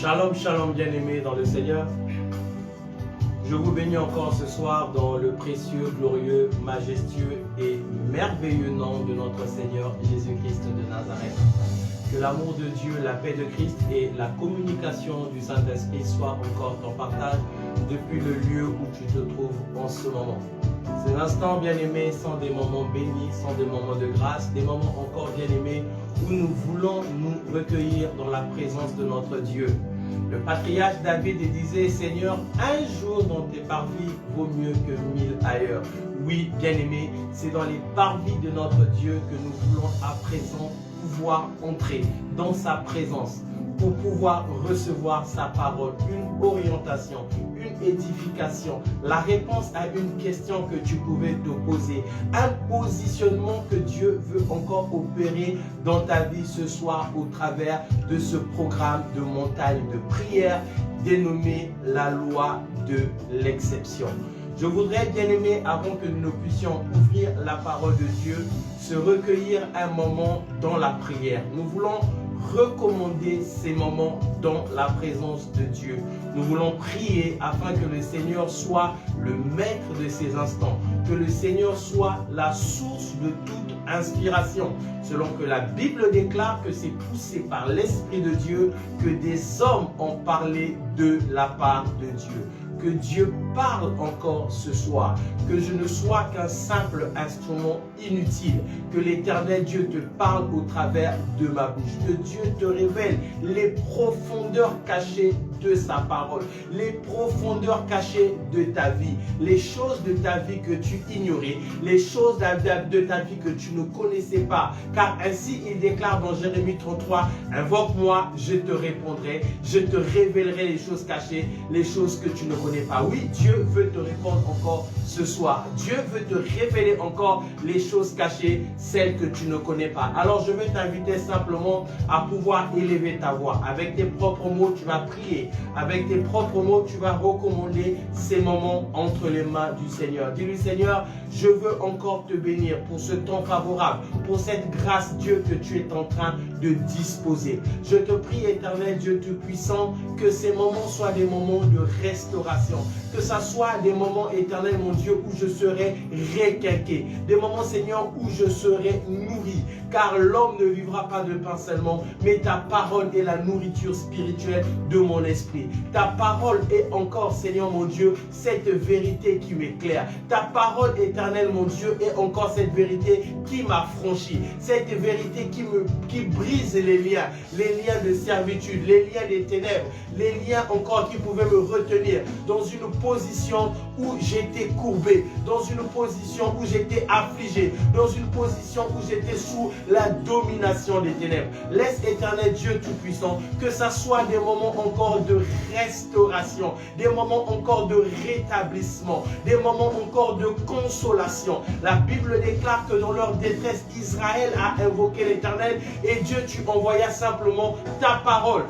Shalom, shalom bien-aimés dans le Seigneur. Je vous bénis encore ce soir dans le précieux, glorieux, majestueux et merveilleux nom de notre Seigneur Jésus-Christ de Nazareth. Que l'amour de Dieu, la paix de Christ et la communication du Saint-Esprit soient encore ton partage depuis le lieu où tu te trouves en ce moment. Ces instants bien-aimés sont des moments bénis, sont des moments de grâce, des moments encore bien-aimés où nous voulons nous recueillir dans la présence de notre Dieu. Le patriarche David disait, Seigneur, un jour dans tes parvis vaut mieux que 1000 ailleurs. Oui, bien-aimés, c'est dans les parvis de notre Dieu que nous voulons à présent pouvoir entrer dans sa présence pour pouvoir recevoir sa parole, une orientation, une édification, la réponse à une question que tu pouvais te poser, un positionnement que Dieu veut encore opérer dans ta vie ce soir au travers de ce programme de montagne de prière dénommé la loi de l'exception. Je voudrais, bien aimé, avant que nous puissions ouvrir la parole de Dieu, se recueillir un moment dans la prière. Nous voulons recommander ces moments dans la présence de Dieu. Nous voulons prier afin que le Seigneur soit le maître de ces instants, que le Seigneur soit la source de toute inspiration, selon que la Bible déclare que c'est poussé par l'Esprit de Dieu que des hommes ont parlé de la part de Dieu. Que Dieu parle encore ce soir, que je ne sois qu'un simple instrument inutile, que l'Éternel Dieu te parle au travers de ma bouche, que Dieu te révèle les profondeurs cachées de sa parole, les profondeurs cachées de ta vie, les choses de ta vie que tu ignorais, les choses de ta vie que tu ne connaissais pas, car ainsi il déclare dans Jérémie 33, invoque-moi, je te répondrai, je te révélerai les choses cachées, les choses que tu ne connais pas. Oui, Dieu veut te répondre encore ce soir. Dieu veut te révéler encore les choses cachées, celles que tu ne connais pas. Alors je vais t'inviter simplement à pouvoir élever ta voix. Avec tes propres mots, tu vas prier. Avec tes propres mots, tu vas recommander ces moments entre les mains du Seigneur. Dis-lui, Seigneur, je veux encore te bénir pour ce temps favorable, pour cette grâce, Dieu, que tu es en train de disposer. Je te prie, éternel Dieu Tout-Puissant, que ces moments soient des moments de restauration, que ça soit des moments, éternel mon Dieu, où je serai requinqué, des moments, Seigneur, où je serai nourri, car l'homme ne vivra pas de pain seulement, mais ta parole est la nourriture spirituelle de mon esprit. Ta parole est encore, Seigneur mon Dieu, cette vérité qui m'éclaire. Ta parole, éternel mon Dieu, est encore cette vérité qui m'affranchit, cette vérité qui brise les liens de servitude, les liens des ténèbres, les liens encore qui pouvaient me retenir dans une position où j'étais courbé, dans une position où j'étais affligé, dans une position où j'étais sous la domination des ténèbres. Laisse, éternel Dieu Tout-Puissant, que ça soit des moments encore de restauration, des moments encore de rétablissement, des moments encore de consolation. La Bible déclare que dans leur détresse, Israël a invoqué l'Éternel et Dieu, tu envoyas simplement ta parole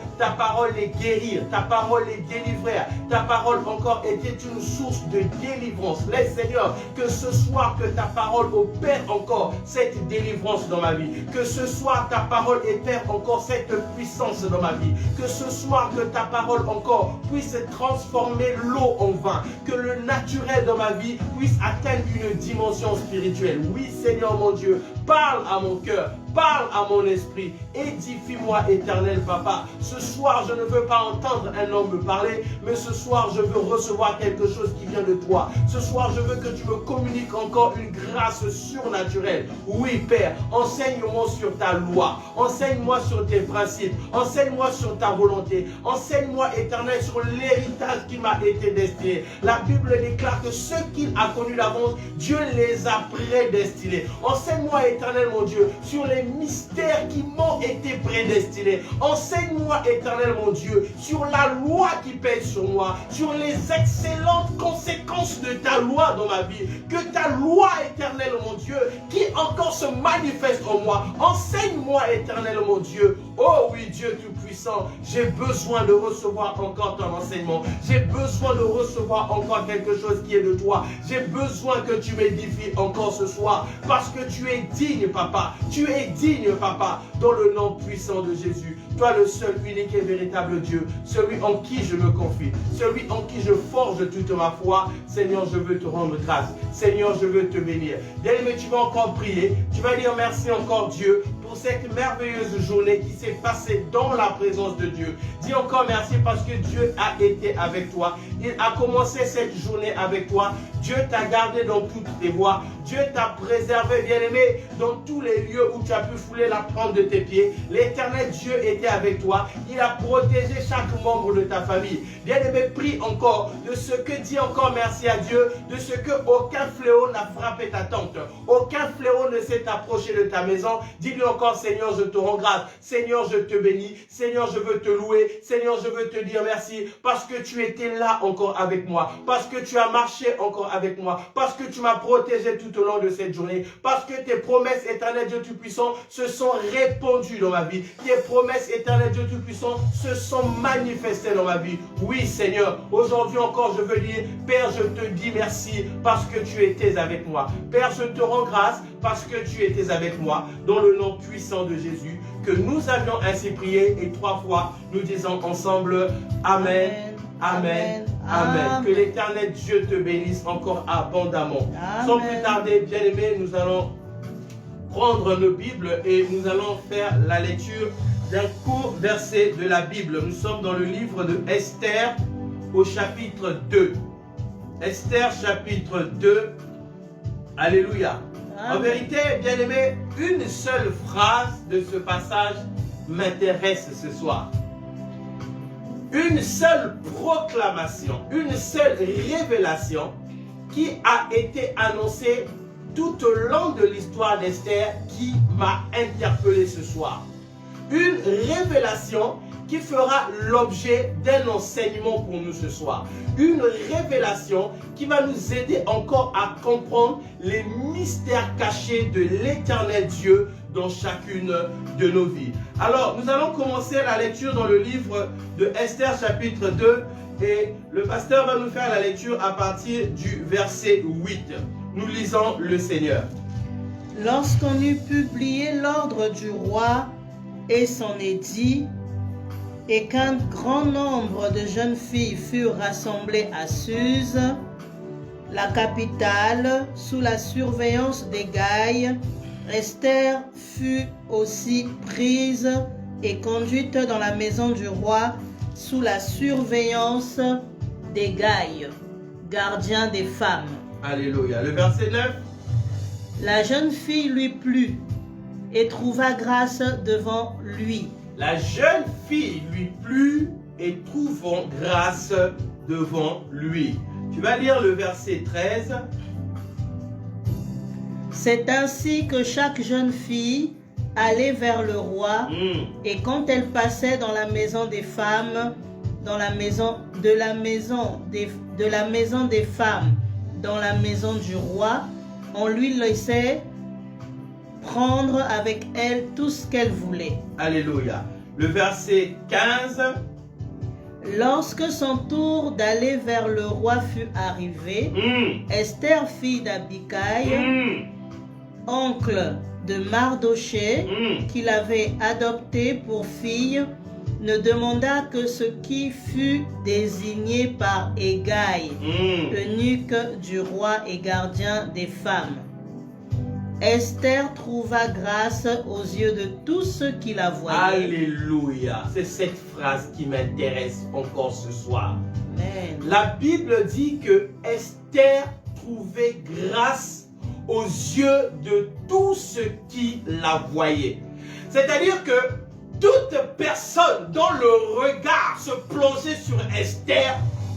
les guérir, ta parole les délivrer, ta parole encore était une source de délivrance. Laisse, Seigneur, que ce soir que ta parole opère encore cette délivrance dans ma vie, que ce soir ta parole opère encore cette puissance dans ma vie, que ce soir que ta parole encore puisse transformer l'eau en vin, que le naturel dans ma vie puisse atteindre une dimension spirituelle. Oui, Seigneur mon Dieu, parle à mon cœur, parle à mon esprit, édifie-moi, éternel Papa. Ce soir, je ne veux pas entendre un homme me parler, mais ce soir, je veux recevoir quelque chose qui vient de toi. Ce soir, je veux que tu me communiques encore une grâce surnaturelle. Oui, Père, enseigne-moi sur ta loi, enseigne-moi sur tes principes, enseigne-moi sur ta volonté, enseigne-moi, éternel, sur l'héritage qui m'a été destiné. La Bible déclare que ceux qu'il a connus d'avance, Dieu les a prédestinés. Enseigne-moi, éternel mon Dieu, sur les mystères qui m'ont été prédestinés. Enseigne-moi, éternel mon Dieu, sur la loi qui pèse sur moi, sur les excellentes conséquences de ta loi dans ma vie. Que ta loi, éternel mon Dieu, qui encore se manifeste en moi. Enseigne-moi, éternel mon Dieu. Oh oui, Dieu Tout-Puissant, j'ai besoin de recevoir encore ton enseignement. J'ai besoin de recevoir encore quelque chose qui est de toi. J'ai besoin que tu m'édifies encore ce soir, parce que tu es digne, Papa. Tu es digne, Papa, dans le nom puissant de Jésus. toi le seul, unique et véritable Dieu, celui en qui je me confie, celui en qui je forge toute ma foi. Seigneur, je veux te rendre grâce. Seigneur, je veux te bénir. Bien-aimé, tu vas encore prier. Tu vas dire merci encore Dieu pour cette merveilleuse journée qui s'est passée dans la présence de Dieu. Dis encore merci parce que Dieu a été avec toi. Il a commencé cette journée avec toi. Dieu t'a gardé dans toutes tes voies. Dieu t'a préservé, bien-aimé, dans tous les lieux où tu as pu fouler la plante de tes pieds. L'Éternel Dieu était avec toi. Il a protégé chaque membre de ta famille. Bien-aimé, prie encore de ce que, dis encore merci à Dieu, de ce que aucun fléau n'a frappé ta tente. Aucun fléau ne s'est approché de ta maison. Dis-lui encore, Seigneur, je te rends grâce. Seigneur, je te bénis. Seigneur, je veux te louer. Seigneur, je veux te dire merci parce que tu étais là encore avec moi. Parce que tu as marché encore avec moi. Parce que tu m'as protégé tout au long de cette journée. Parce que tes promesses, éternel Dieu Tout-Puissant, se sont répandues dans ma vie. Tes promesses, éternel Dieu Tout-Puissant, se sont manifestées dans ma vie. Oui, Seigneur, aujourd'hui encore, je veux dire, Père, je te dis merci parce que tu étais avec moi. Père, je te rends grâce parce que tu étais avec moi. Dans le nom puissant de Jésus, que nous avions ainsi prié et 3 fois, nous disons ensemble Amen. Amen. Amen. Amen. Que l'Éternel Dieu te bénisse encore abondamment. Amen. Sans plus tarder, bien-aimés, nous allons prendre nos Bibles et nous allons faire la lecture d'un court verset de la Bible. Nous sommes dans le livre de Esther au chapitre 2. Esther chapitre 2. Alléluia. Amen. En vérité, bien-aimés, une seule phrase de ce passage m'intéresse ce soir. Une seule proclamation, une seule révélation qui a été annoncée tout au long de l'histoire d'Esther qui m'a interpellé ce soir. Une révélation qui fera l'objet d'un enseignement pour nous ce soir. Une révélation qui va nous aider encore à comprendre les mystères cachés de l'Éternel Dieu dans chacune de nos vies. Alors, nous allons commencer la lecture dans le livre de Esther chapitre 2 et le pasteur va nous faire la lecture à partir du verset 8. Nous lisons le Seigneur. Lorsqu'on eut publié l'ordre du roi et son édit, et qu'un grand nombre de jeunes filles furent rassemblées à Suse, la capitale, sous la surveillance d'Hégaï, Esther fut aussi prise et conduite dans la maison du roi sous la surveillance d'Hégaï, gardien des femmes. Alléluia. Le verset 9. La jeune fille lui plut et trouva grâce devant lui. La jeune fille lui plut et trouvant grâce devant lui. Tu vas lire le verset 13. C'est ainsi que chaque jeune fille allait vers le roi, et quand elle passait dans la maison des femmes, de la maison des femmes, dans la maison du roi, on lui laissait prendre avec elle tout ce qu'elle voulait. Alléluia. Le verset 15. Lorsque son tour d'aller vers le roi fut arrivé, Esther, fille d'Abicaï, oncle de Mardoché, qu'il avait adopté pour fille, ne demanda que ce qui fut désigné par Hégaï, eunuque du roi et gardien des femmes. Esther trouva grâce aux yeux de tous ceux qui la voyaient. Alléluia. C'est cette phrase qui m'intéresse encore ce soir. Amen. La Bible dit que Esther trouvait grâce aux yeux de tous ceux qui la voyaient. C'est-à-dire que toute personne dont le regard se plongeait sur Esther,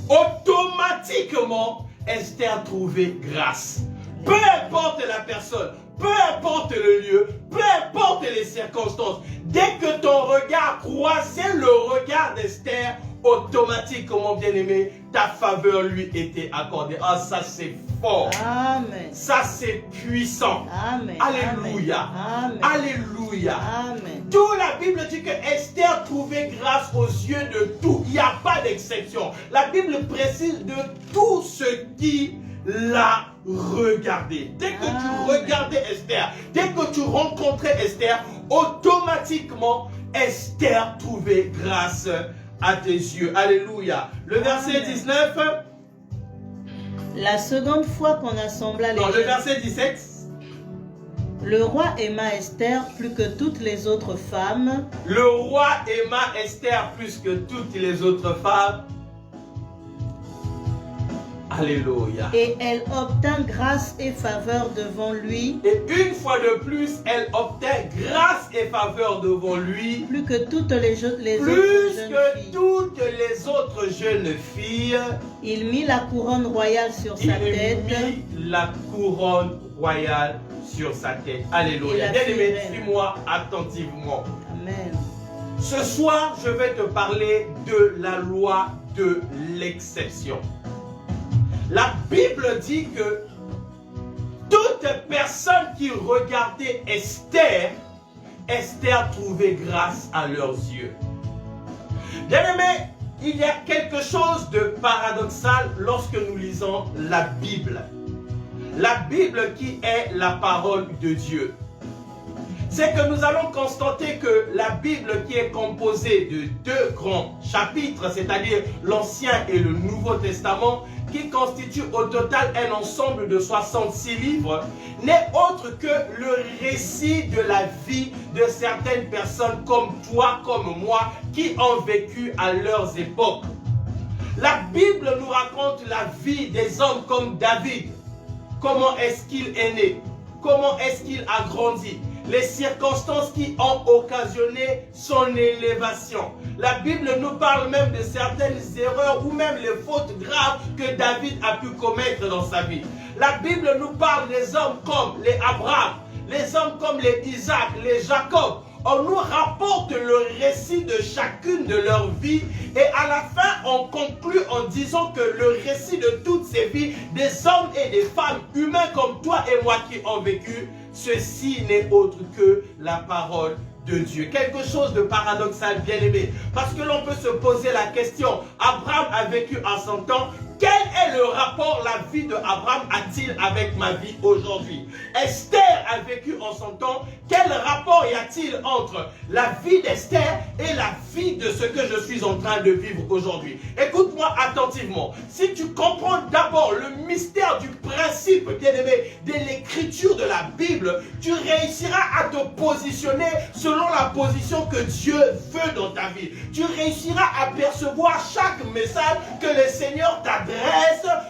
automatiquement, Esther trouvait grâce. Peu importe la personne, peu importe le lieu, peu importe les circonstances, dès que ton regard croisait le regard d'Esther, automatiquement, bien-aimé, ta faveur lui était accordée. Ah, ça c'est fort. Amen. Ça c'est puissant. Amen. Alléluia. Amen. Alléluia. Amen. Tout la Bible dit que Esther trouvait grâce aux yeux de tout. Il n'y a pas d'exception. La Bible précise de tout ce qui l'a regardé. Dès que tu regardais Esther, dès que tu rencontrais Esther, automatiquement Esther trouvait grâce à tes yeux. Alléluia. Le verset 19. La seconde fois qu'on assembla les... Non, le verset 17. Le roi aima Esther plus que toutes les autres femmes. Le roi aima Esther plus que toutes les autres femmes. Alléluia. Et elle obtint grâce et faveur devant lui. Et une fois de plus, elle obtint grâce et faveur devant lui. Plus que toutes les autres jeunes filles. Toutes les autres jeunes filles. Il mit la couronne royale sur sa tête. Il mit la couronne royale sur sa tête. Alléluia. Bien-aimé, suis-moi attentivement. Amen. Ce soir, je vais te parler de la loi de l'exception. La Bible dit que toute personne qui regardait Esther, Esther trouvait grâce à leurs yeux. Bien-aimé, il y a quelque chose de paradoxal lorsque nous lisons la Bible. La Bible qui est la parole de Dieu. C'est que nous allons constater que la Bible qui est composée de deux grands chapitres, c'est-à-dire l'Ancien et le Nouveau Testament, qui constitue au total un ensemble de 66 livres, n'est autre que le récit de la vie de certaines personnes comme toi, comme moi, qui ont vécu à leurs époques. La Bible nous raconte la vie des hommes comme David. Comment est-ce qu'il est né? Comment est-ce qu'il a grandi? Les circonstances qui ont occasionné son élévation. La Bible nous parle même de certaines erreurs ou même les fautes graves que David a pu commettre dans sa vie. La Bible nous parle des hommes comme les Abraham, les hommes comme les Isaac, les Jacob. On nous rapporte le récit de chacune de leurs vies et à la fin on conclut en disant que le récit de toutes ces vies des hommes et des femmes humains comme toi et moi qui ont vécu, ceci n'est autre que la parole de Dieu. Quelque chose de paradoxal, bien aimé. Parce que l'on peut se poser la question, Abraham a vécu à 100 ans, quel est le rapport la vie de Abraham a-t-il avec ma vie aujourd'hui? Esther a vécu en 100 ans, quel rapport y a-t-il entre la vie d'Esther et la vie de ce que je suis en train de vivre aujourd'hui? Écoute-moi attentivement. Si tu comprends d'abord le mystère du principe, bien-aimé, de l'écriture de la Bible, tu réussiras à te positionner selon la position que Dieu veut dans ta vie. Tu réussiras à percevoir chaque message que le Seigneur t'adresse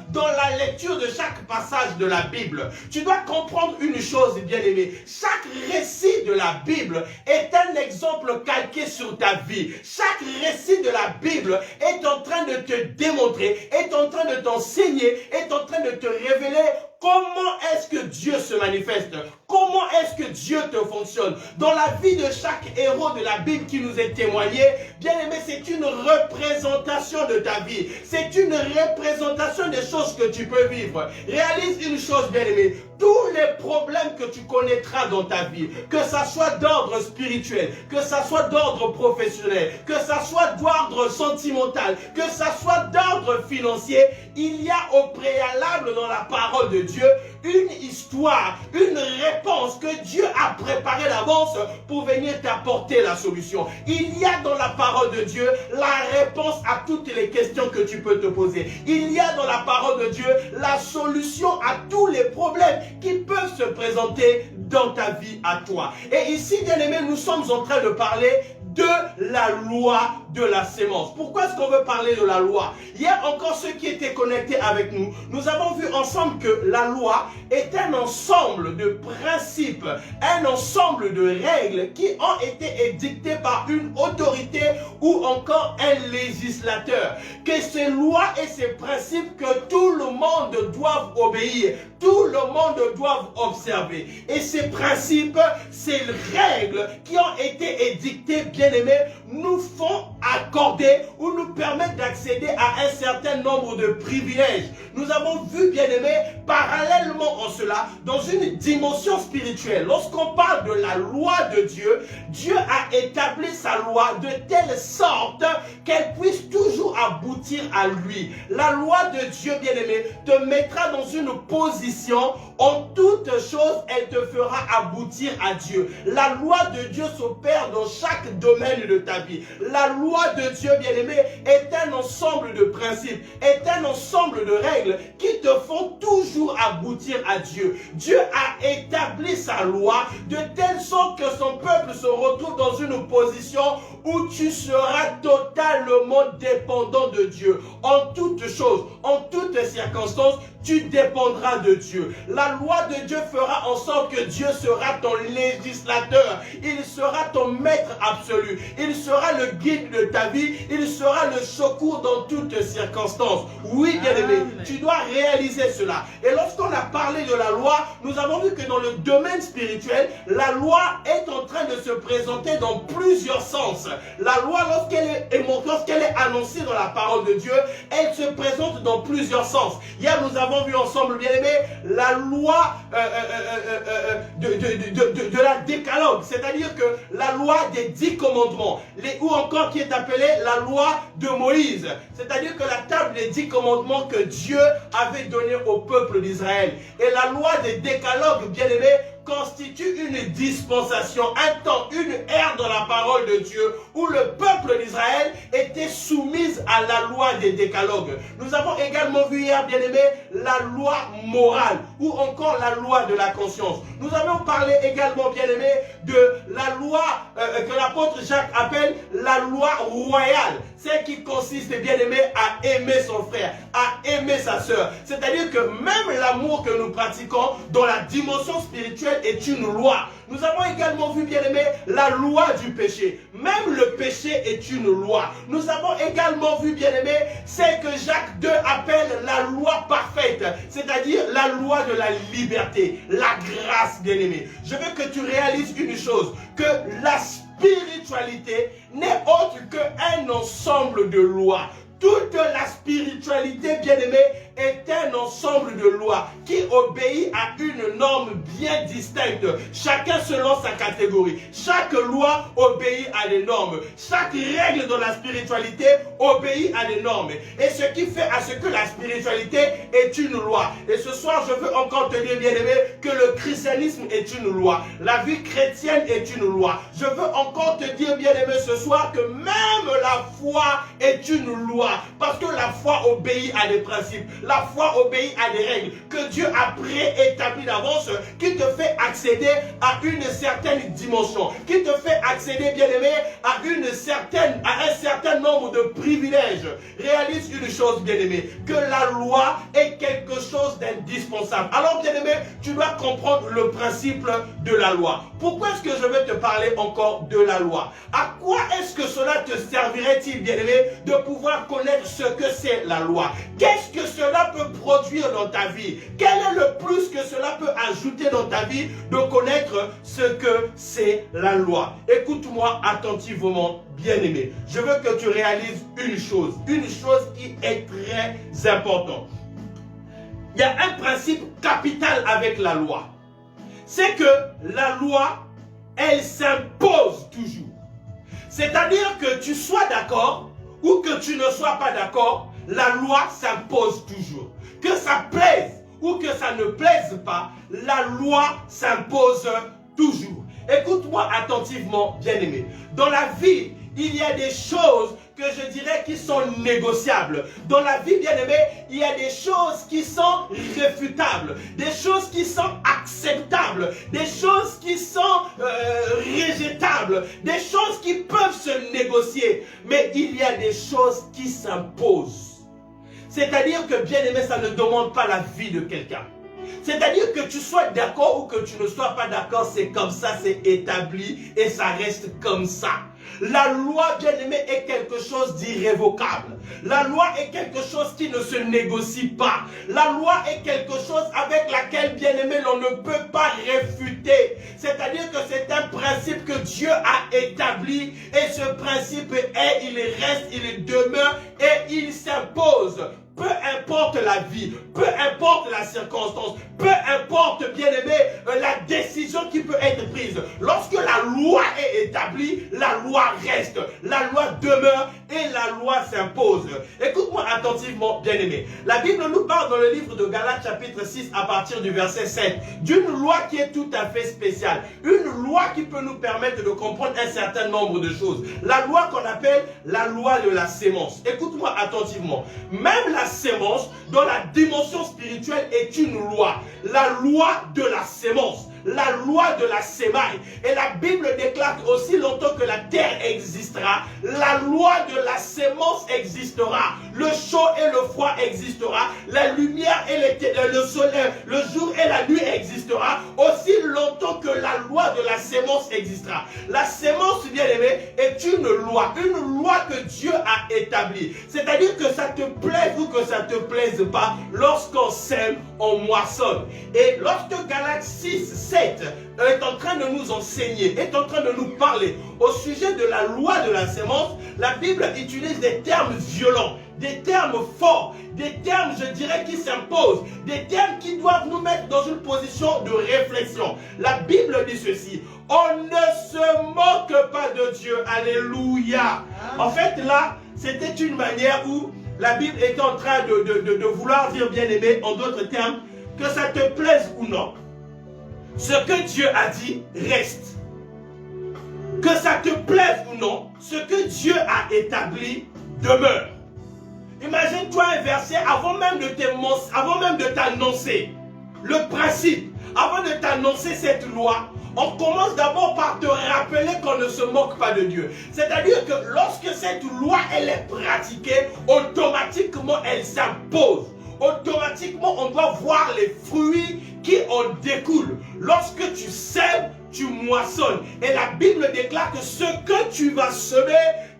dans la lecture de chaque passage de la Bible. Tu dois comprendre une chose, bien-aimé. Chaque récit de la Bible est un exemple calqué sur ta vie. Chaque récit de la Bible est en train de te démontrer, est en train de t'enseigner, est en train de te révéler comment est-ce que Dieu se manifeste? Comment est-ce que Dieu te fonctionne? Dans la vie de chaque héros de la Bible qui nous est témoigné, bien aimé, c'est une représentation de ta vie. C'est une représentation des choses que tu peux vivre. Réalise une chose, bien aimé. Tous les problèmes que tu connaîtras dans ta vie, que ça soit d'ordre spirituel, que ça soit d'ordre professionnel, que ça soit d'ordre sentimental, que ça soit d'ordre financier, il y a au préalable dans la parole de Dieu une histoire, une réponse que Dieu a préparée d'avance pour venir t'apporter la solution. Il y a dans la parole de Dieu la réponse à toutes les questions que tu peux te poser. Il y a dans la parole de Dieu la solution à tous les problèmes qui peuvent se présenter dans ta vie à toi. Et ici, bien aimé, nous sommes en train de parler de la loi de la sémence. Pourquoi est-ce qu'on veut parler de la loi? Hier encore, ceux qui étaient connectés avec nous, nous avons vu ensemble que la loi est un ensemble de principes, un ensemble de règles qui ont été édictées par une autorité ou encore un législateur. Que ces lois et ces principes que tout le monde doit obéir, tout le monde doit observer. Et ces principes, ces règles qui ont été édictées, bien aimés, nous font accorder ou nous permettent d'accéder à un certain nombre de privilèges. Nous avons vu, bien aimés, parallèlement en cela, dans une dimension spirituelle, lorsqu'on parle de la loi de Dieu, Dieu a établi sa loi de telle sorte qu'elle puisse toujours aboutir à lui. La loi de Dieu, bien aimé, te mettra dans une position position, en toute chose, elle te fera aboutir à Dieu. La loi de Dieu s'opère dans chaque domaine de ta vie. La loi de Dieu, bien-aimé, est un ensemble de principes, est un ensemble de règles qui te font toujours aboutir à Dieu. Dieu a établi sa loi de telle sorte que son peuple se retrouve dans une position où tu seras totalement dépendant de Dieu. En toutes choses, en toutes circonstances, tu dépendras de Dieu. La loi de Dieu fera en sorte que Dieu sera ton législateur. Il sera ton maître absolu. Il sera le guide de ta vie. Il sera le secours dans toutes circonstances. Oui, bien-aimé, tu dois réaliser cela. Et lorsqu'on a parlé de la loi, nous avons vu que dans le domaine spirituel, la loi est en train de se présenter dans plusieurs sens. La loi, lorsqu'elle est annoncée dans la parole de Dieu, elle se présente dans plusieurs sens. Hier, nous avons vu ensemble, bien aimé, la loi de la décalogue, c'est-à-dire que la loi des 10 commandements, ou encore qui est appelée la loi de Moïse, c'est-à-dire que la table des 10 commandements que Dieu avait donné au peuple d'Israël. Et la loi des décalogues, bien aimé, constitue une dispensation, un temps, une ère dans la parole de Dieu où le peuple d'Israël était soumis à la loi des décalogues. Nous avons également vu hier, bien aimé, la loi morale ou encore la loi de la conscience. Nous avons parlé également, bien aimé, de la loi que l'apôtre Jacques appelle la loi royale, celle qui consiste, bien aimé, à aimer son frère, à aimer sa sœur. C'est-à-dire que même l'amour que nous pratiquons dans la dimension spirituelle est une loi. Nous avons également vu, bien aimé, la loi du péché. Même le péché est une loi. Nous avons également vu, bien aimé, c'est que Jacques II appelle la loi parfaite, c'est-à-dire la loi de la liberté, la grâce, bien aimé. Je veux que tu réalises une chose, que la spiritualité n'est autre qu'un ensemble de lois. Toute la spiritualité, bien-aimée, est un ensemble de lois qui obéit à une norme bien distincte, chacun selon sa catégorie. Chaque loi obéit à des normes. Chaque règle dans la spiritualité obéit à des normes. Et ce qui fait à ce que la spiritualité est une loi. Et ce soir, je veux encore te dire, bien-aimé, que le christianisme est une loi. La vie chrétienne est une loi. Je veux encore te dire, bien-aimé, ce soir, que même la foi est une loi. Parce que la foi obéit à des principes. La foi obéit à des règles que Dieu a préétablies d'avance, qui te fait accéder à une certaine dimension, qui te fait accéder, bien-aimé, à un certain nombre de privilèges. Réalise une chose, bien-aimé, que la loi est quelque chose d'indispensable. Alors, bien-aimé, tu dois comprendre le principe de la loi. Pourquoi est-ce que je vais te parler encore de la loi? À quoi est-ce que cela te servirait-il, bien-aimé, de pouvoir connaître ce que c'est la loi? Qu'est-ce que cela peut produire dans ta vie? Quel est le plus que cela peut ajouter dans ta vie de connaître ce que c'est la loi? Écoute-moi attentivement, bien-aimé. Je veux que tu réalises une chose qui est très importante. Il y a un principe capital avec la loi. C'est que la loi, elle s'impose toujours. C'est-à-dire que tu sois d'accord ou que tu ne sois pas d'accord, la loi s'impose toujours. Que ça plaise ou que ça ne plaise pas, la loi s'impose toujours. Écoute-moi attentivement, bien-aimé. Dans la vie, il y a des choses que je dirais qui sont négociables. Dans la vie, bien-aimé, il y a des choses qui sont réfutables, des choses qui sont acceptables, des choses qui sont rejettables, des choses qui peuvent se négocier. Mais il y a des choses qui s'imposent. C'est-à-dire que, bien-aimé, ça ne demande pas la vie de quelqu'un. C'est-à-dire que tu sois d'accord ou que tu ne sois pas d'accord, c'est comme ça, c'est établi et ça reste comme ça. La loi, bien-aimé, est quelque chose d'irrévocable. La loi est quelque chose qui ne se négocie pas. La loi est quelque chose avec laquelle, bien-aimé, l'on ne peut pas réfuter. C'est-à-dire que c'est un principe que Dieu a établi et ce principe est, il reste, il demeure et il s'impose. Peu importe la vie, peu importe la circonstance, peu importe, bien-aimé, la décision qui peut être prise. Lorsque la loi est établie, la loi reste, la loi demeure et la loi s'impose. Écoute-moi attentivement, bien-aimés. La Bible nous parle dans le livre de Galates chapitre 6 à partir du verset 7 d'une loi qui est tout à fait spéciale. Une loi qui peut nous permettre de comprendre un certain nombre de choses. La loi qu'on appelle la loi de la sémence. Écoute-moi attentivement. Même la sémence, dans la dimension spirituelle, est une loi. La loi de la sémence. La loi de la sémaille. Et la Bible déclare qu'aussi longtemps que la terre existera, la loi de la sémence existera. Le chaud et le froid existera. La lumière et le soleil, le jour et la nuit existera. Aussi longtemps que la loi de la sémence existera. La sémence, bien aimé, est une loi que Dieu a établie. C'est-à-dire que ça te plaise ou que ça ne te plaise pas, lorsqu'on sème, on moissonne. Et lorsque Galates 6, 7 est en train de nous enseigner, est en train de nous parler au sujet de la loi de la sémence, la Bible utilise des termes violents, des termes forts, des termes, je dirais, qui s'imposent, des termes qui doivent nous mettre dans une position de réflexion. La Bible dit ceci: on ne se moque pas de Dieu. Alléluia. En fait, là, c'était une manière où la Bible était en train de vouloir dire, bien aimé, en d'autres termes, que ça te plaise ou non, ce que Dieu a dit reste. Que ça te plaise ou non, ce que Dieu a établi demeure. Imagine-toi un verset avant même de t'annoncer le principe, avant de t'annoncer cette loi. On commence d'abord par te rappeler qu'on ne se moque pas de Dieu. C'est-à-dire que lorsque cette loi elle est pratiquée, automatiquement elle s'impose. Automatiquement on doit voir les fruits qui en découlent. Lorsque tu sèmes, tu moissonnes. Et la Bible déclare que ce que tu vas semer,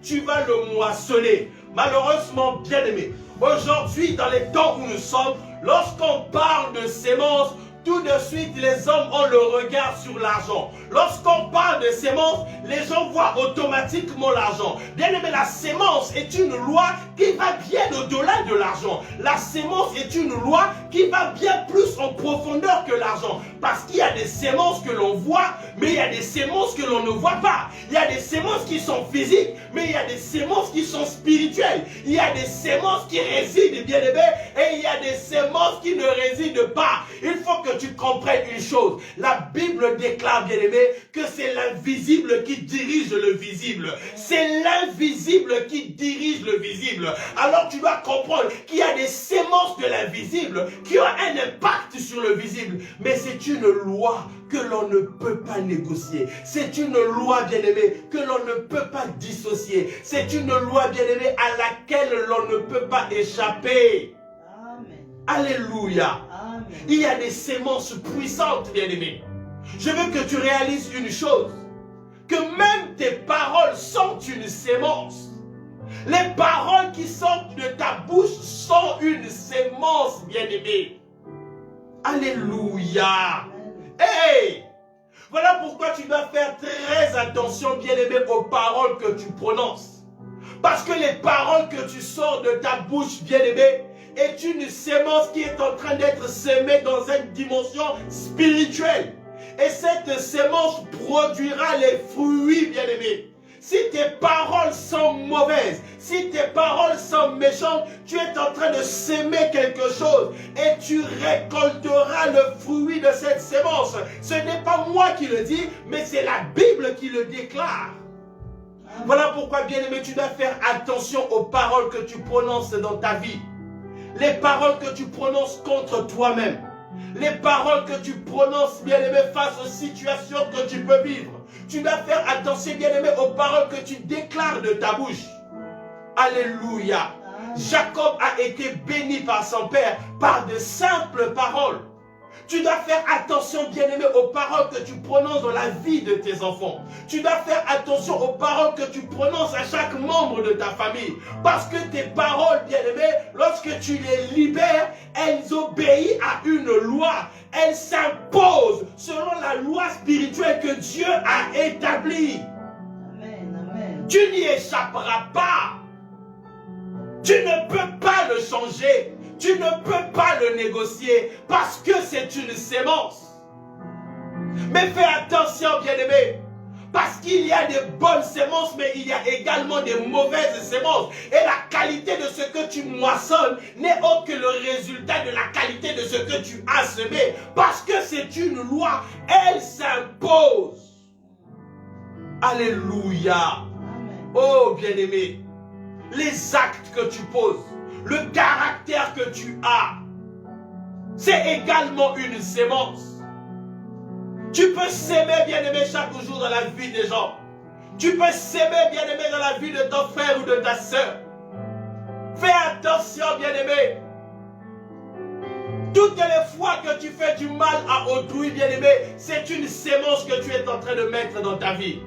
tu vas le moissonner. Malheureusement, bien aimé, aujourd'hui, dans les temps où nous sommes, lorsqu'on parle de sémence, tout de suite, les hommes ont le regard sur l'argent. Lorsqu'on parle de sémence, les gens voient automatiquement l'argent. Bien aimé, la sémence est une loi qui va bien au-delà de l'argent. La sémence est une loi qui va bien plus en profondeur que l'argent. Parce qu'il y a des sémences que l'on voit, mais il y a des sémences que l'on ne voit pas. Il y a des sémences qui sont physiques, mais il y a des sémences qui sont spirituelles. Il y a des sémences qui résident, bien aimé, et il y a des sémences qui ne résident pas. Il faut que tu comprennes une chose. La Bible déclare, bien aimé, que c'est l'invisible qui dirige le visible. C'est l'invisible qui dirige le visible. Alors tu dois comprendre qu'il y a des sémences de l'invisible qui ont un impact sur le visible. Mais c'est une loi que l'on ne peut pas négocier. C'est une loi, bien aimé, que l'on ne peut pas dissocier. C'est une loi, bien aimé, à laquelle l'on ne peut pas échapper. Amen. Alléluia. Amen. Il y a des sémences puissantes, bien-aimés. Je veux que tu réalises une chose, que même tes paroles sont une sémence. Les paroles qui sortent de ta bouche sont une sémence, bien-aimé. Alléluia. Hey! Voilà pourquoi tu dois faire très attention, bien-aimé, aux paroles que tu prononces. Parce que les paroles que tu sors de ta bouche, bien-aimé, est une sémence qui est en train d'être sémée dans une dimension spirituelle. Et cette sémence produira les fruits, bien-aimés. Si tes paroles sont mauvaises, si tes paroles sont méchantes, tu es en train de s'aimer quelque chose et tu récolteras le fruit de cette sémence. Ce n'est pas moi qui le dis, mais c'est la Bible qui le déclare. Voilà pourquoi, bien-aimé, tu dois faire attention aux paroles que tu prononces dans ta vie. Les paroles que tu prononces contre toi-même. Les paroles que tu prononces, bien-aimé, face aux situations que tu peux vivre. Tu dois faire attention, bien-aimé, aux paroles que tu déclares de ta bouche. Alléluia. Jacob a été béni par son père par de simples paroles. Tu dois faire attention, bien-aimé, aux paroles que tu prononces dans la vie de tes enfants. Tu dois faire attention aux paroles que tu prononces à chaque membre de ta famille. Parce que tes paroles, bien-aimé, lorsque tu les libères, elles obéissent à une loi. Elles s'imposent selon la loi spirituelle que Dieu a établie. Amen, amen. Tu n'y échapperas pas. Tu ne peux pas le changer. Tu ne peux pas le négocier parce que c'est une sémence. Mais fais attention, bien-aimé. Parce qu'il y a des bonnes semences, mais il y a également des mauvaises semences. Et la qualité de ce que tu moissonnes n'est autre que le résultat de la qualité de ce que tu as semé. Parce que c'est une loi, elle s'impose. Alléluia. Oh bien-aimé, les actes que tu poses, le caractère que tu as, c'est également une sémence. Tu peux s'aimer, bien-aimé, chaque jour dans la vie des gens. Tu peux s'aimer, bien-aimé, dans la vie de ton frère ou de ta soeur. Fais attention, bien-aimé. Toutes les fois que tu fais du mal à autrui, bien-aimé, c'est une sémence que tu es en train de mettre dans ta vie.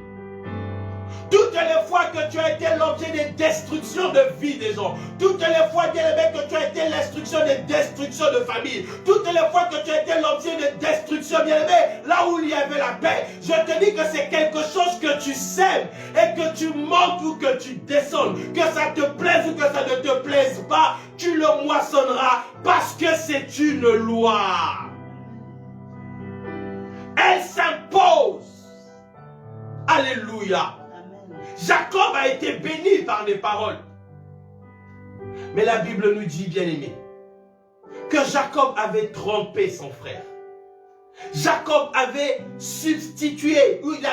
Toutes les fois que tu as été l'objet de destruction de vie des gens, toutes les fois, bien-aimé, que tu as été l'instruction de destruction de famille, toutes les fois que tu as été l'objet de destruction, bien-aimé, là où il y avait la paix, je te dis que c'est quelque chose que tu sèmes et que tu montes ou que tu descendes, que ça te plaise ou que ça ne te plaise pas, tu le moissonneras parce que c'est une loi. Elle s'impose. Alléluia. Jacob a été béni par les paroles. Mais la Bible nous dit, bien-aimé, que Jacob avait trompé son frère. Jacob avait substitué, ou il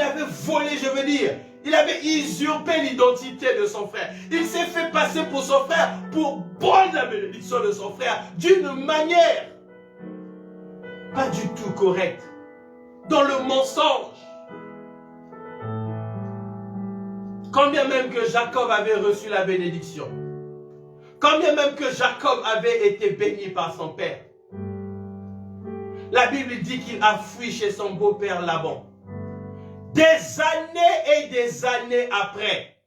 avait volé, je veux dire. Il avait usurpé l'identité de son frère. Il s'est fait passer pour son frère pour prendre la bénédiction de son frère d'une manière pas du tout correcte. Dans le mensonge. Quand bien même que Jacob avait reçu la bénédiction, quand bien même que Jacob avait été béni par son père, la Bible dit qu'il a fui chez son beau-père Laban. Des années et des années après,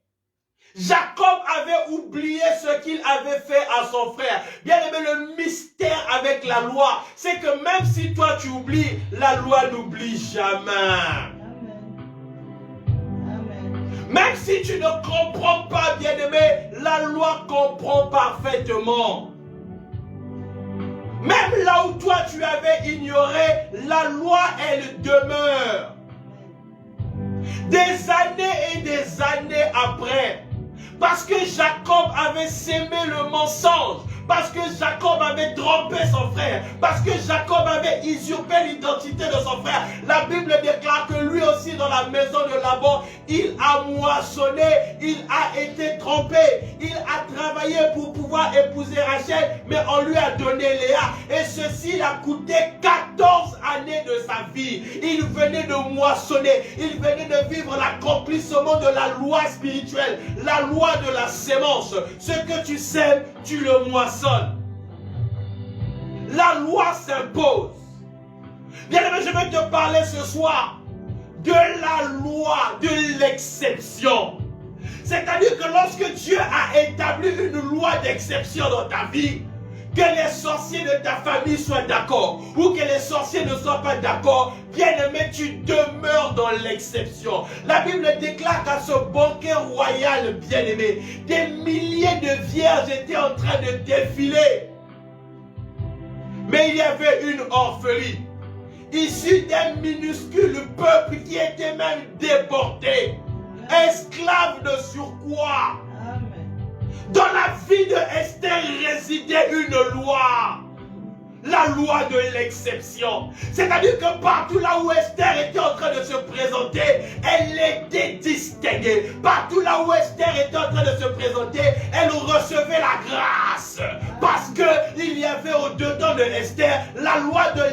Jacob avait oublié ce qu'il avait fait à son frère. Bien aimé, le mystère avec la loi, c'est que même si toi tu oublies, la loi n'oublie jamais. Même si tu ne comprends pas, bien-aimé, la loi comprend parfaitement. Même là où toi tu avais ignoré, la loi, elle demeure. Des années et des années après, parce que Jacob avait sémé le mensonge, parce que Jacob avait trompé son frère, parce que Jacob avait usurpé l'identité de son frère, la Bible déclare que lui aussi dans la maison de Laban, il a moissonné, il a été trompé, il a travaillé pour pouvoir épouser Rachel, mais on lui a donné Léa, et ceci l'a coûté 14 années de sa vie. Il venait de moissonner, il venait de vivre l'accomplissement de la loi spirituelle, la loi de la sémence. Ce que tu sèmes, tu le moissonnes. La loi s'impose. Bien aimé, je vais te parler ce soir de la loi de l'exception. C'est-à-dire que lorsque Dieu a établi une loi d'exception dans ta vie, que les sorciers de ta famille soient d'accord ou que les sorciers ne soient pas d'accord, bien-aimé, tu demeures dans l'exception. La Bible déclare qu'à ce banquet royal, bien-aimé, des milliers de vierges étaient en train de défiler. Mais il y avait une orpheline, issue d'un minuscule peuple qui était même déporté, esclave de surcroît. Dans la vie de Esther résidait une loi. La loi de l'exception. C'est-à-dire que partout là où Esther était en train de se présenter, elle était distinguée. Partout là où Esther était en train de se présenter, elle recevait la grâce. Parce qu'il y avait au-dedans de Esther la loi de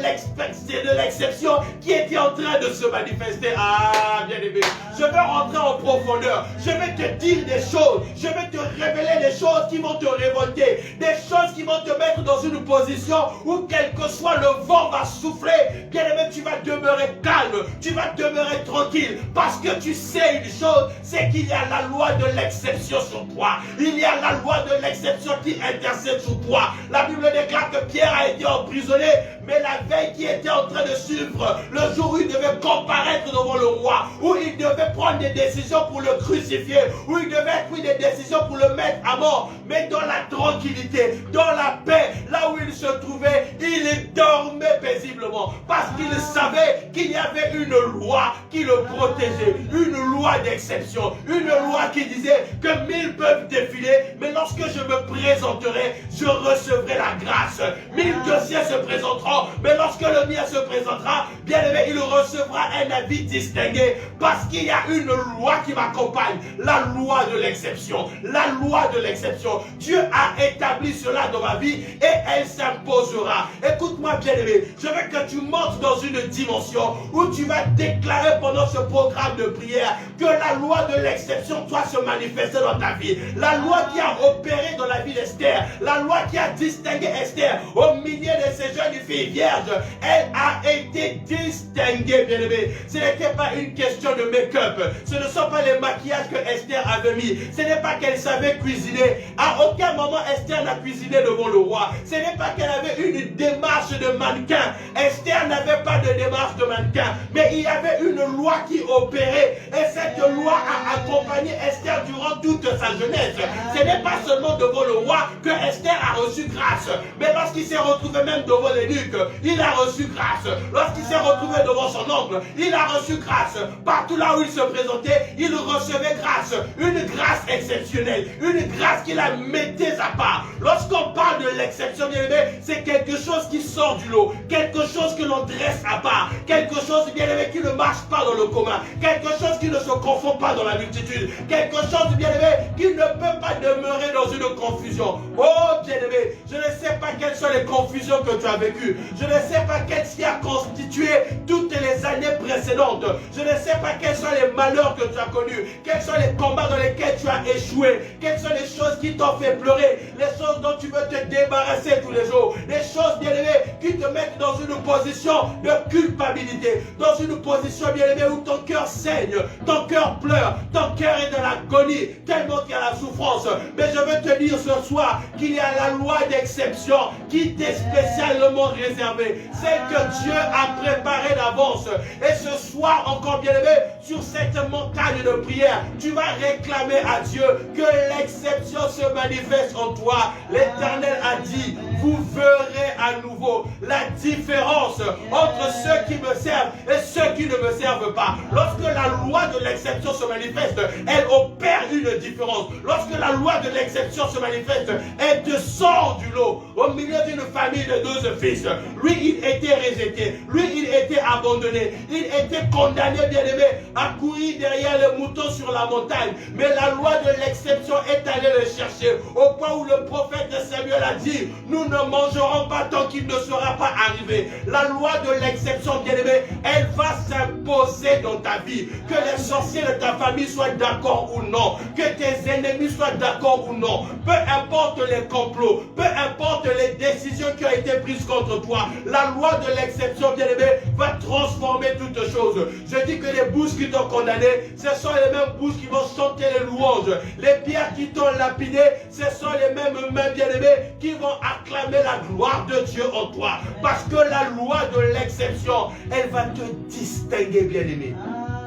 l'exception qui était en train de se manifester. Ah, bien aimé, je vais rentrer en profondeur. Je vais te dire des choses. Je vais te révéler des choses qui vont te révolter. Des choses qui vont te mettre dans une position où quel que soit le vent va souffler, bien aimé, tu vas demeurer calme, tu vas demeurer tranquille, parce que tu sais une chose, c'est qu'il y a la loi de l'exception sur toi. Il y a la loi de l'exception qui intercède sur toi. La Bible déclare que Pierre a été emprisonné, mais la veille qui était en train de suivre, le jour où il devait comparaître devant le roi, où il devait prendre des décisions pour le crucifier, où il devait prendre des décisions pour le mettre à mort, mais dans la tranquillité, dans la paix, là où il se trouvait, il dormait paisiblement parce qu'il savait qu'il y avait une loi qui le protégeait, une loi d'exception, une loi qui disait que 1000 peuvent défiler, mais lorsque je me présenterai, je recevrai la grâce. 1000 dossiers se présenteront, mais lorsque le mien se présentera, bien aimé, il recevra un avis distingué parce qu'il y a une loi qui m'accompagne, la loi de l'exception, la loi de l'exception. Dieu a établi cela dans ma vie et elle s'imposera. Écoute-moi bien aimé, je veux que tu montes dans une dimension où tu vas déclarer pendant ce programme de prière que la loi de l'exception doit se manifester dans ta vie. La loi qui a opéré dans la vie d'Esther, la loi qui a distingué Esther au milieu de ces jeunes filles vierges, elle a été distinguée, bien aimé. Ce n'était pas une question de make-up, ce ne sont pas les maquillages que Esther avait mis, ce n'est pas qu'elle savait cuisiner. À aucun moment Esther n'a cuisiné devant le roi. Ce n'est pas qu'elle avait une démarche de mannequin. Esther n'avait pas de démarche de mannequin, mais il y avait une loi qui opérait et cette loi a accompagné Esther durant toute sa jeunesse. Ce n'est pas seulement devant le roi que Esther a reçu grâce, mais lorsqu'il s'est retrouvé même devant l'énuque, il a reçu grâce. Lorsqu'il s'est retrouvé devant son oncle, il a reçu grâce. Partout là où il se présentait, il recevait grâce. Une grâce exceptionnelle, une grâce qui la mettait à part. Lorsqu'on parle de l'exception, bien aimé, c'est quelque chose qui sort du lot, quelque chose que l'on dresse à part, quelque chose, bien aimé, qui ne marche pas dans le commun, quelque chose qui ne se confond pas dans la multitude, quelque chose, bien aimé, qui ne peut pas demeurer dans une confusion. Oh, bien aimé, je ne sais pas quelles sont les confusions que tu as vécues, je ne sais pas qu'est-ce qui a constitué toutes les années précédentes, je ne sais pas quels sont les malheurs que tu as connus, quels sont les combats dans lesquels tu as échoué, quelles sont les choses qui t'ont fait pleurer, les choses dont tu veux te débarrasser tous les jours, les choses, bien aimé, qui te mettent dans une position de culpabilité, dans une position, bien aimé, où ton cœur saigne, ton cœur pleure, ton cœur est dans l'agonie, tellement qu'il y a la souffrance. Mais je veux te dire ce soir qu'il y a la loi d'exception qui t'est spécialement réservée, celle que Dieu a préparée d'avance. Et ce soir, encore bien aimé, sur cette montagne de prière, tu vas réclamer à Dieu que l'exception se manifeste en toi. L'Éternel a dit, vous verrez à nouveau la différence entre ceux qui me servent et ceux qui ne me servent pas. Lorsque la loi de l'exception se manifeste, elle opère une différence. Lorsque la loi de l'exception se manifeste, elle te sort du lot. Au milieu d'une famille de 12 fils, lui il était rejeté, lui il était abandonné, il était condamné, bien aimé, à courir derrière les moutons sur la montagne. Mais la loi de l'exception est allée le chercher au point où le prophète Samuel a dit, nous ne mangerons pas tant qu'il ne sera pas arrivé. La loi de l'exception, bien aimé, elle va s'imposer dans ta vie. Que les sorciers de ta famille soient d'accord ou non, que tes ennemis soient d'accord ou non, peu importe les complots, peu importe les décisions qui ont été prises contre toi, la loi de l'exception, bien aimé, va transformer toutes choses. Je dis que les bouches qui t'ont condamné, ce sont les mêmes bouches qui vont chanter les louanges. Les pierres qui t'ont lapidé, ce sont les mêmes mains, bien aimées, qui vont acclamer la gloire de Dieu en toi. Parce que la loi de l'exception, elle va te distinguer, bien aimé.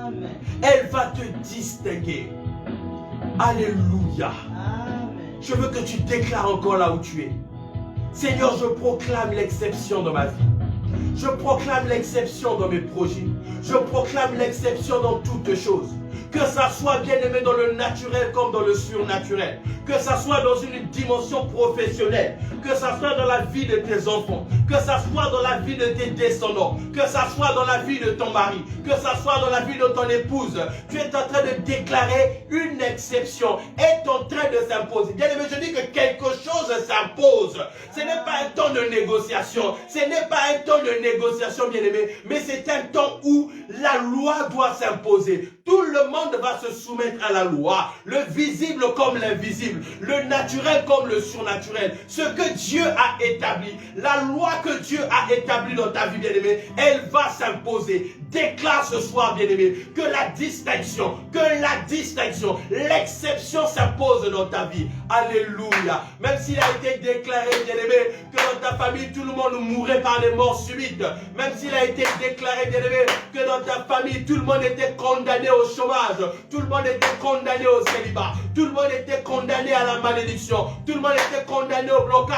Amen. Elle va te distinguer. Alléluia. Amen. Je veux que tu déclares encore là où tu es. Seigneur, je proclame l'exception dans ma vie. Je proclame l'exception dans mes projets. Je proclame l'exception dans toutes choses. Que ça soit bien aimé dans le naturel comme dans le surnaturel. Que ça soit dans une dimension professionnelle. Que ça soit dans la vie de tes enfants. Que ça soit dans la vie de tes descendants. Que ça soit dans la vie de ton mari. Que ça soit dans la vie de ton épouse. Tu es en train de déclarer une exception. Est en train de s'imposer. Bien aimé, je dis que quelque chose s'impose. Ce n'est pas un temps de négociation. Ce n'est pas un temps de négociation, bien aimé. Mais c'est un temps où la loi doit s'imposer. Tout le monde va se soumettre à la loi, le visible comme l'invisible, le naturel comme le surnaturel. Ce que Dieu a établi, la loi que Dieu a établie dans ta vie, bien-aimée, elle va s'imposer. Déclare ce soir, bien-aimé, que la distinction, l'exception s'impose dans ta vie. Alléluia. Même s'il a été déclaré, bien-aimé, que dans ta famille, tout le monde mourrait par des morts subites, même s'il a été déclaré, bien-aimé, que dans dans ta famille, tout le monde était condamné au chômage, tout le monde était condamné au célibat, tout le monde était condamné à la malédiction, tout le monde était condamné au blocage.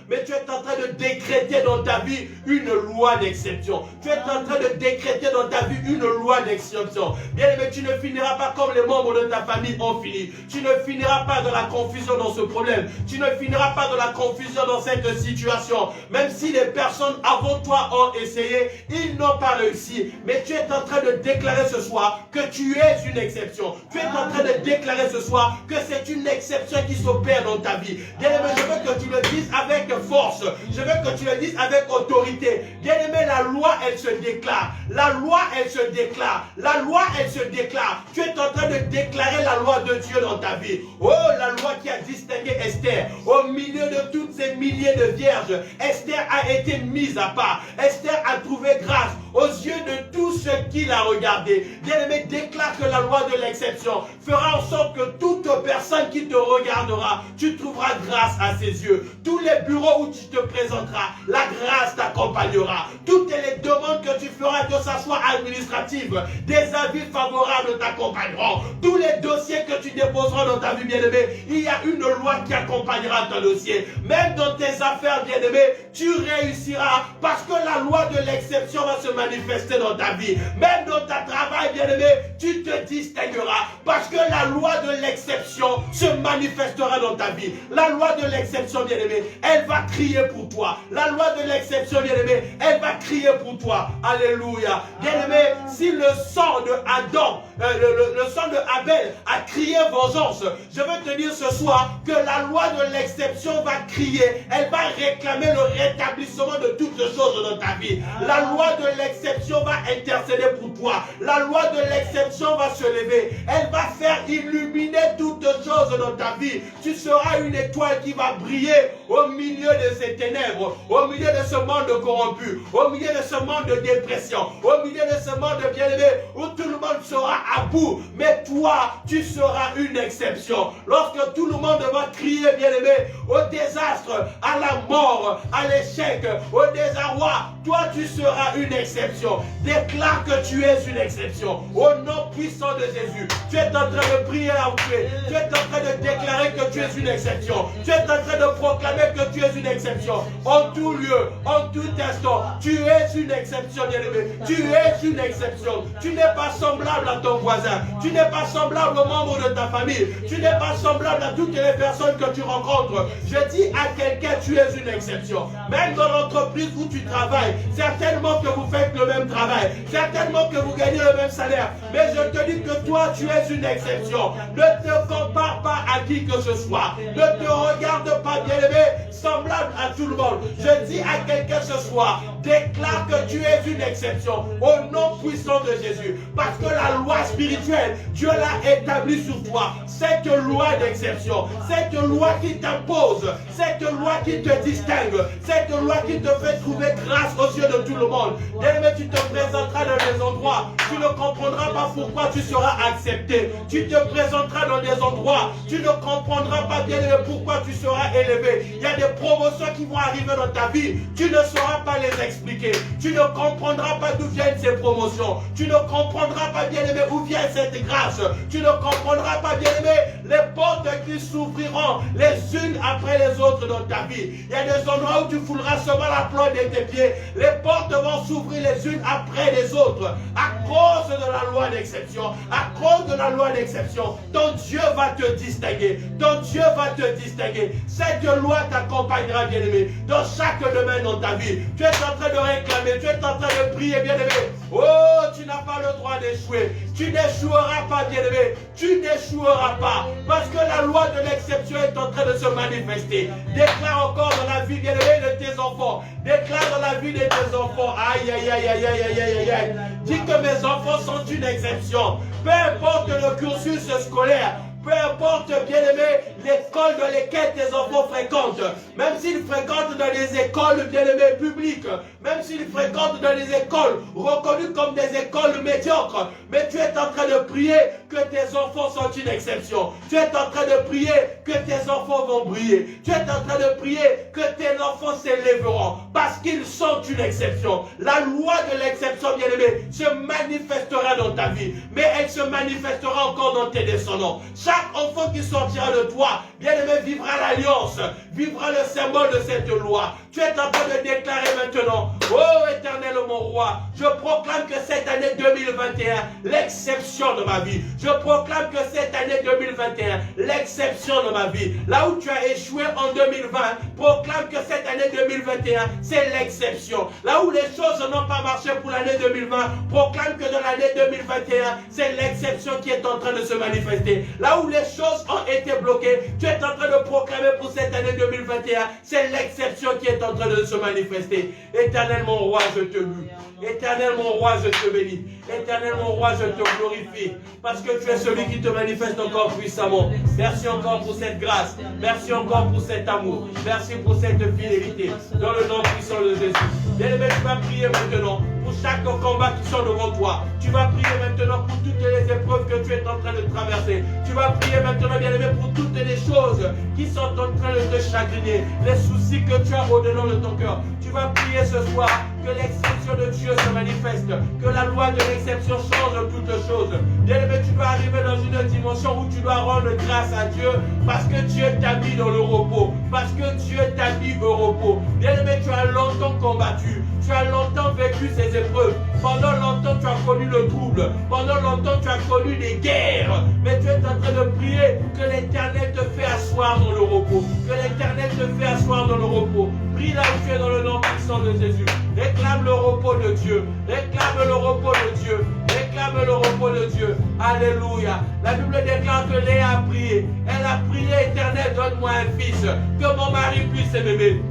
Mais tu es en train de décréter dans ta vie une loi d'exception. Tu es en train de décréter dans ta vie une loi d'exception. Bien aimé, tu ne finiras pas comme les membres de ta famille ont fini. Tu ne finiras pas dans la confusion dans ce problème. Tu ne finiras pas dans la confusion dans cette situation. Même si les personnes avant toi ont essayé, ils n'ont pas réussi. Mais tu es en train de déclarer ce soir que tu es une exception. Tu es en train de déclarer ce soir que c'est une exception qui s'opère dans ta vie. Bien aimé, je veux que tu le dises avec force. Je veux que tu le dises avec autorité. Bien aimé, la loi, elle se déclare. La loi, elle se déclare. La loi, elle se déclare. Tu es en train de déclarer la loi de Dieu dans ta vie. Oh, la loi qui a distingué Esther. Au milieu de toutes ces milliers de vierges, Esther a été mise à part. Esther a trouvé grâce aux yeux de tous ceux qui la regardaient. Bien-aimé, déclare que la loi de l'exception fera en sorte que toute personne qui te regardera, tu trouveras grâce à ses yeux. Tous les bureaux où tu te présenteras, la grâce t'accompagnera. Toutes les demandes que tu feras, que ce soit administrative, des avis favorables t'accompagneront. Tous les dossiers que tu déposeras dans ta vie, bien-aimé, il y a une loi qui accompagnera ton dossier. Même dans tes affaires, bien-aimé, tu réussiras parce que la loi de l'exception va se manifester dans ta vie. Même dans ta travail, bien-aimé, tu te distingueras parce que la loi de l'exception se manifestera dans ta vie. La loi de l'exception, bien-aimé, elle va crier pour toi. La loi de l'exception, bien-aimé, elle va crier pour toi. Alléluia. Bien-aimé, si le sang de Adam, le sang de Abel a crié vengeance, je veux te dire ce soir que la loi de l'exception va crier. Elle va réclamer le rétablissement de toutes choses dans ta vie. La loi de l'exception va intercéder pour toi. La loi de l'exception va se lever. Elle va faire illuminer toutes choses dans ta vie. Tu seras une étoile qui va briller au milieu de ces ténèbres, au milieu de ce monde corrompu, au milieu de ce monde de dépression, au milieu de ce monde bien-aimé où tout le monde sera à bout. Mais toi, tu seras une exception. Lorsque tout le monde va crier, bien-aimé, au désastre, à la mort, à l'échec, au désarroi, toi, tu seras une exception. Déclare que tu es une exception. Au nom puissant de Jésus, tu es en train de prier à Dieu. Tu es en train de déclarer que tu es une exception. Tu es en train de proclamer que tu es une exception. En tout lieu, en tout instant, tu es une exception, bien-aimé. Tu es une exception. Tu n'es pas semblable à ton voisin. Tu n'es pas semblable aux membres de ta famille. Tu n'es pas semblable à toutes les personnes que tu rencontres. Je dis à quelqu'un, tu es une exception. Même dans l'entreprise où tu travailles, certainement que vous faites le même travail. Certainement que vous gagnez le même salaire. Mais je te dis que toi, tu es une exception. Ne te compare pas à qui que ce soit. Ne te regarde pas, bien-aimé, semblable à tout le monde. Je dis à quelqu'un ce soir, déclare que tu es une exception au nom puissant de Jésus. Parce que la loi spirituelle, Dieu l'a établie sur toi. Cette loi d'exception, cette loi qui t'impose, cette loi qui te distingue, cette loi qui te fait trouver grâce aux yeux de tout le monde. Bien-aimé, tu te présenteras dans des endroits, tu ne comprendras pas pourquoi tu seras accepté. Tu te présenteras dans des endroits, tu ne comprendras pas, bien-aimé, pourquoi tu seras élevé. Il y a des promotions qui vont arriver dans ta vie, tu ne sauras pas les expliquer. Tu ne comprendras pas d'où viennent ces promotions. Tu ne comprendras pas, bien-aimé, où vient cette grâce. Tu ne comprendras pas, bien-aimé, les portes qui s'ouvriront les unes après les autres dans ta vie. Il y a des endroits où tu fouleras seulement la plante de tes pieds. Les portes vont s'ouvrir les unes après les autres. À cause de la loi d'exception, à cause de la loi d'exception, ton Dieu va te distinguer. Ton Dieu va te distinguer. Cette loi t'accompagnera, bien-aimé, dans chaque domaine dans ta vie. Tu es en train de réclamer, tu es en train de prier, bien-aimé. Oh, tu n'as pas le droit d'échouer. Tu n'échoueras pas, bien-aimé. Tu n'échoueras pas. Parce que la loi de l'exception est en train de se manifester. Déclare encore dans la vie, bien-aimé, de tes enfants. Déclare dans la vie de tes enfants. Aïe, aïe, aïe, aïe, aïe, aïe, aïe, aïe. Dis que mes enfants sont une exception. Peu importe le cursus scolaire. Peu importe, bien-aimé, l'école dans laquelle tes enfants fréquentent, même s'ils fréquentent dans des écoles, bien-aimé, publiques, même s'ils fréquentent dans des écoles reconnues comme des écoles médiocres, mais tu es en train de prier que que tes enfants sont une exception. Tu es en train de prier que tes enfants vont briller. Tu es en train de prier que tes enfants s'élèveront parce qu'ils sont une exception. La loi de l'exception, bien-aimé, se manifestera dans ta vie, mais elle se manifestera encore dans tes descendants. Chaque enfant qui sortira de toi, bien-aimé, vivra l'alliance, vivra le symbole de cette loi. Tu es en train de déclarer maintenant, oh Éternel mon roi, je proclame que cette année 2021, l'exception de ma vie. Je proclame que cette année 2021, l'exception de ma vie. Là où tu as échoué en 2020, proclame que cette année 2021, c'est l'exception. Là où les choses n'ont pas marché pour l'année 2020, proclame que dans l'année 2021, c'est l'exception qui est en train de se manifester. Là où les choses ont été bloquées, tu es en train de proclamer pour cette année 2021, c'est l'exception qui est en train de se manifester. Éternel mon roi, je te loue. Éternel mon roi, je te bénis. Éternel mon roi, je te glorifie. Parce que tu es celui qui te manifeste encore puissamment. Merci encore pour cette grâce. Merci encore pour cet amour. Merci pour cette fidélité. Dans le nom puissant de Jésus. Bien-aimé, tu vas prier maintenant pour chaque combat qui sont devant toi. Tu vas prier maintenant pour toutes les épreuves que tu es en train de traverser. Tu vas prier maintenant, bien-aimé, pour toutes les choses qui sont en train de te chagriner. Les soucis que tu as au-dedans de ton cœur. Tu vas prier ce soir que l'exception de Dieu se manifeste, que la loi de l'exception change toutes choses. Bien-aimé, tu dois arriver dans une dimension où tu dois rendre grâce à Dieu parce que Dieu t'a mis dans le repos, parce que Dieu t'a mis au repos. Bien-aimé, tu as longtemps combattu, tu as longtemps vécu ces épreuves. Pendant longtemps, tu as connu le trouble. Pendant longtemps, tu as connu des guerres. Mais tu es en train de prier que l'Éternel te fait asseoir dans le repos. Que l'Éternel te fait asseoir dans le repos. Prie là où tu es dans le nom puissant de Jésus. Réclame le repos de Dieu. Réclame le repos de Dieu. Réclame le repos de Dieu. Alléluia. La Bible déclare que Léa a prié. Elle a prié, Éternel, donne-moi un fils. Que mon mari puisse m'aimer.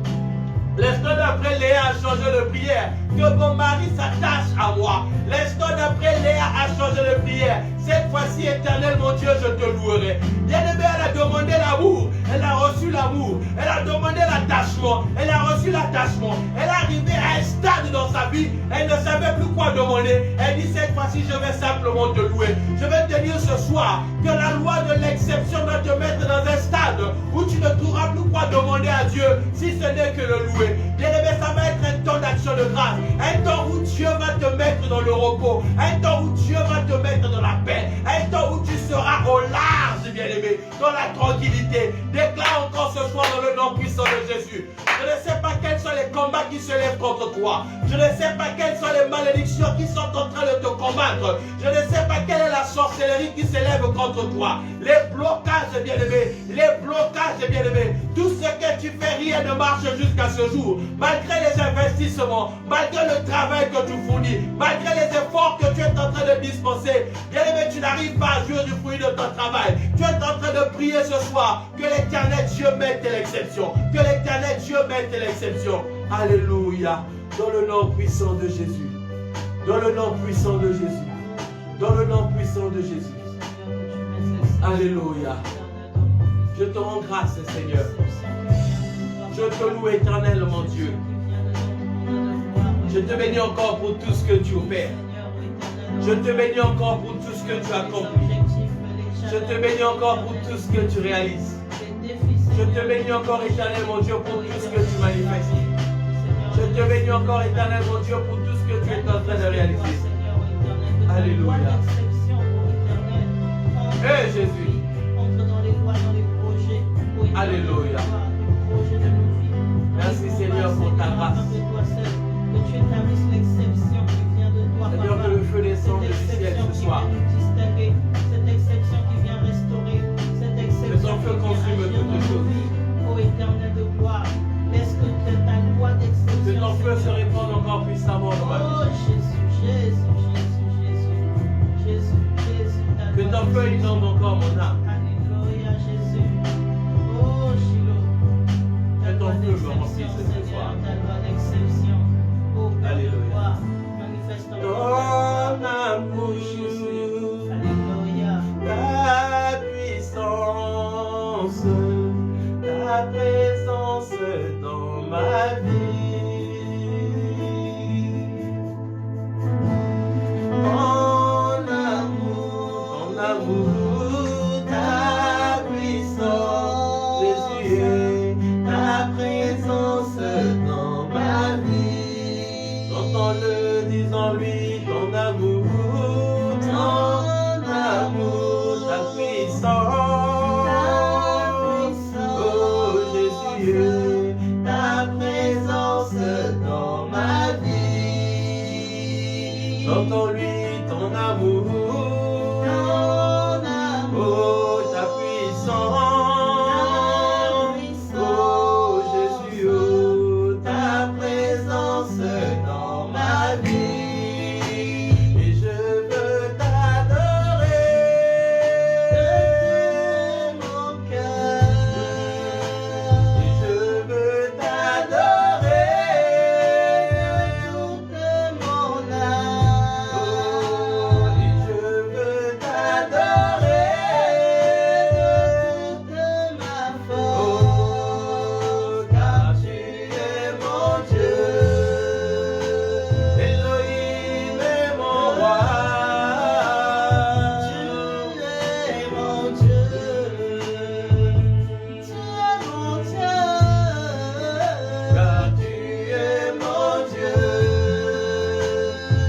L'instant d'après, Léa a changé de prière. Que mon mari s'attache à moi. L'instant d'après, Léa a changé de prière. Cette fois-ci, Éternel, mon Dieu, je te louerai. Bien-aimé, elle a demandé l'amour. Elle a reçu l'amour. Elle a demandé l'attachement. Elle a reçu l'attachement. Elle est arrivée à un stade dans sa vie. Elle ne savait plus quoi demander. Elle dit, cette fois-ci, je vais simplement te louer. Je vais te dire ce soir que la loi de l'exception va te mettre dans un stade où tu ne trouveras plus quoi demander à Dieu si ce n'est que le louer. Bien-aimé, ça va être un temps d'action de grâce. Un temps où Dieu va te mettre dans le repos. Un temps où Dieu va te mettre dans la paix. Un temps où tu seras au large, bien-aimé, dans la tranquillité. Déclare encore ce soir dans le nom puissant de Jésus. Je ne sais pas quels sont les combats qui se lèvent contre toi. Je ne sais pas quelles sont les malédictions qui sont en train de te combattre. Je ne sais pas quelle est la sorcellerie qui s'élève contre toi. Les blocages, bien-aimé. Les blocages, bien-aimé. Tout ce que tu fais, rien ne marche jusqu'à ce jour. Malgré les investissements, malgré le travail que tu fournis, malgré les efforts que tu es en train de dispenser, bien-aimé, tu n'arrives pas à jouir du fruit de ton travail. Tu es en train de prier ce soir que l'Éternel Dieu mette l'exception. Que l'Éternel Dieu mette l'exception. Alléluia. Dans le nom puissant de Jésus. Dans le nom puissant de Jésus. Dans le nom puissant de Jésus. Alléluia. Je te rends grâce, Seigneur. Je te loue, Éternel, mon Dieu. Je te bénis encore pour tout ce que tu opères. Je te bénis encore pour tout ce que tu accomplis. Je te bénis encore pour tout ce que tu réalises. Je te bénis encore, Éternel, mon Dieu, pour tout ce que tu manifestes. Je te bénis encore, Éternel, mon Dieu, pour tout ce que tu es en train de réaliser. Alléluia. Hey Jésus. Alléluia. Merci Seigneur pour ta grâce. Seigneur, que le feu descende du ciel ce soir. Cette exception qui vient restaurer. Cette exception que ton feu consume toutes choses. Ô Éternel de gloire, laisse que ta loi d'exception. Que ton feu se répande encore puissamment dans ma vie. Oh Jésus. Que ton feu inonde encore mon âme. Alléluia Jésus. Oh Shiloh. Que ton feu me remplisse ce soir. Ta loi d'exception. Oh Alléluia. Manifeste en Ton amour. Alléluia. Ta puissance. Ta présence dans ma vie. Ton amour ton amour, oh ta puissance, oh Jésus, oh ta présence dans ma vie, et je veux t'adorer de tout mon cœur, et je veux t'adorer de toute mon âme, oh, et je veux t'adorer de toute ma force, car tu es mon Dieu, Elohim est mon roi, tu es mon Dieu, car tu es mon Dieu,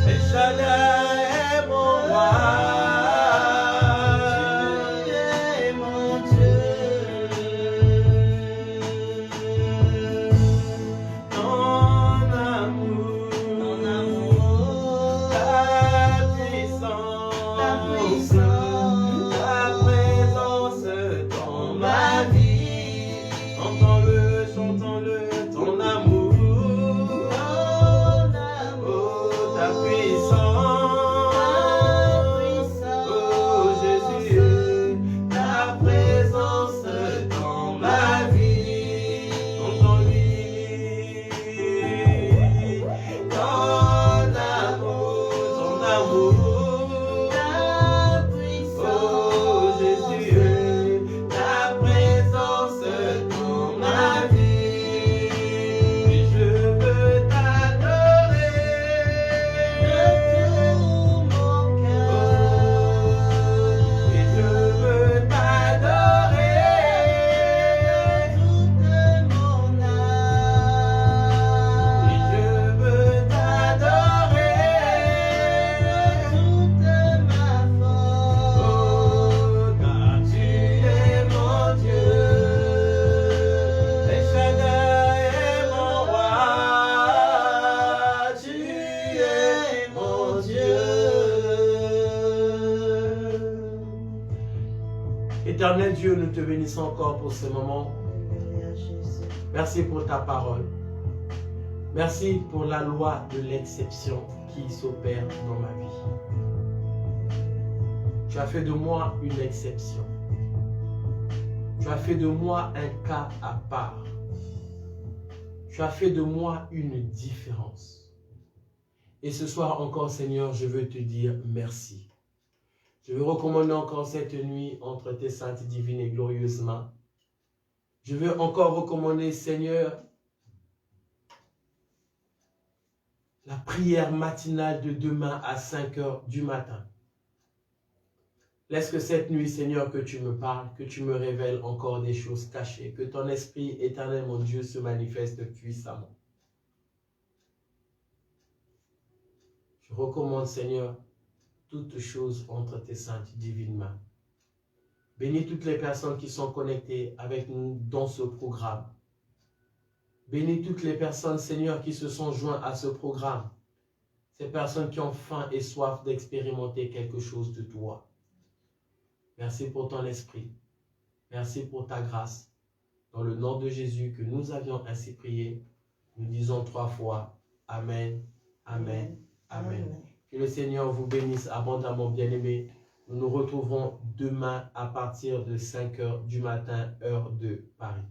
El Shaddai est mon roi, tu es mon Dieu, ton amour, ta puissance, ta présence dans ma vie, entends-le, chantons-le, ton amour, oh ta puissance, oh Jésus, ta présence dans ma vie, entends-lui, ton amour, oh Jésus, ta présence dans ma vie, et je veux t'adorer de tout mon cœur, et je veux t'adorer de toute mon âme, et je veux t'adorer de toute ma force, oh, car tu es mon Dieu, El Shaddai est mon roi, tu es mon Dieu. Éternel Dieu, nous te bénissons encore pour ce moment. Merci pour ta parole. Merci pour la loi de l'exception qui s'opère dans ma vie. Tu as fait de moi une exception. Tu as fait de moi un cas à part. Tu as fait de moi une différence. Et ce soir encore, Seigneur, je veux te dire merci. Je veux recommander encore cette nuit entre tes saintes, divines et glorieuses mains. Je veux encore recommander, Seigneur, la prière matinale de demain à 5 heures du matin. Laisse que cette nuit, Seigneur, que tu me parles, que tu me révèles encore des choses cachées, que ton esprit éternel, mon Dieu, se manifeste puissamment. Je recommande, Seigneur, toutes choses entre tes saintes divines mains. Bénis toutes les personnes qui sont connectées avec nous dans ce programme. Bénis toutes les personnes, Seigneur, qui se sont joints à ce programme. Ces personnes qui ont faim et soif d'expérimenter quelque chose de toi. Merci pour ton esprit. Merci pour ta grâce. Dans le nom de Jésus que nous avions ainsi prié, nous disons 3 fois Amen, Amen, Amen. Que le Seigneur vous bénisse abondamment, bien-aimés. Nous nous retrouverons demain à partir de 5 heures du matin, heure de Paris.